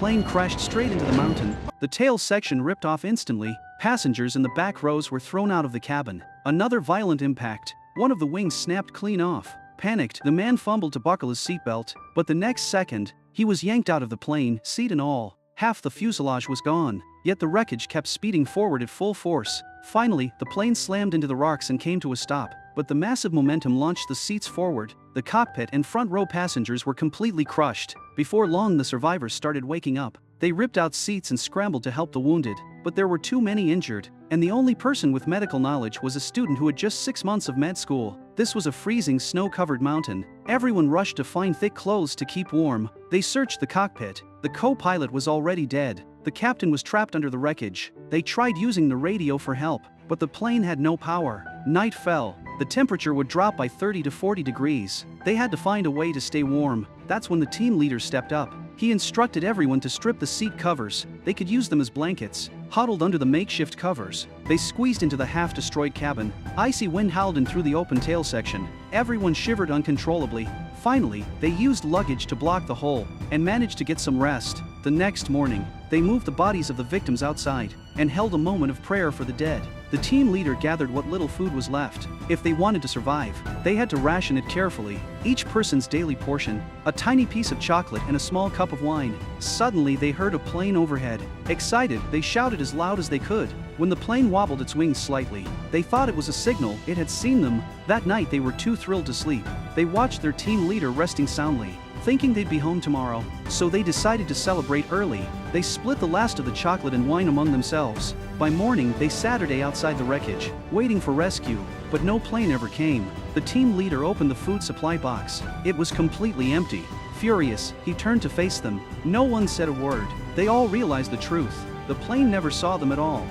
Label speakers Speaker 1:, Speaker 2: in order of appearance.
Speaker 1: plane crashed straight into the mountain. The tail section ripped off instantly. Passengers in the back rows were thrown out of the cabin. Another violent impact. One of the wings snapped clean off. Panicked, the man fumbled to buckle his seatbelt, but the next second, he was yanked out of the plane, seat and all. Half the fuselage was gone, yet the wreckage kept speeding forward at full force. Finally, the plane slammed into the rocks and came to a stop, but the massive momentum launched the seats forward. The cockpit and front row passengers were completely crushed. Before long, the survivors started waking up. They ripped out seats and scrambled to help the wounded, but there were too many injured, and the only person with medical knowledge was a student who had just 6 months of med school. This was a freezing, snow-covered mountain. Everyone rushed to find thick clothes to keep warm. They searched the cockpit. The co-pilot was already dead. The captain was trapped under the wreckage. They tried using the radio for help, but the plane had no power. Night fell. The temperature would drop by 30 to 40 degrees. They had to find a way to stay warm. That's when the team leader stepped up. He instructed everyone to strip the seat covers. They could use them as blankets. Huddled under the makeshift covers, they squeezed into the half-destroyed cabin. Icy wind howled in through the open tail section. Everyone shivered uncontrollably. Finally, they used luggage to block the hole and managed to get some rest. The next morning, they moved the bodies of the victims outside and held a moment of prayer for the dead. The team leader gathered what little food was left. If they wanted to survive, they had to ration it carefully. Each person's daily portion, a tiny piece of chocolate and a small cup of wine. Suddenly, they heard a plane overhead. Excited, they shouted as loud as they could. When the plane wobbled its wings slightly, they thought it was a signal. It had seen them. That night, they were too thrilled to sleep. They watched their team leader resting soundly, thinking they'd be home tomorrow, so they decided to celebrate early. They split the last of the chocolate and wine among themselves. By morning, they Saturday outside the wreckage, waiting for rescue, but no plane ever came. The team leader opened the food supply box. It was completely empty. Furious, he turned to face them. No one said a word. They all realized the truth. The plane never saw them at all.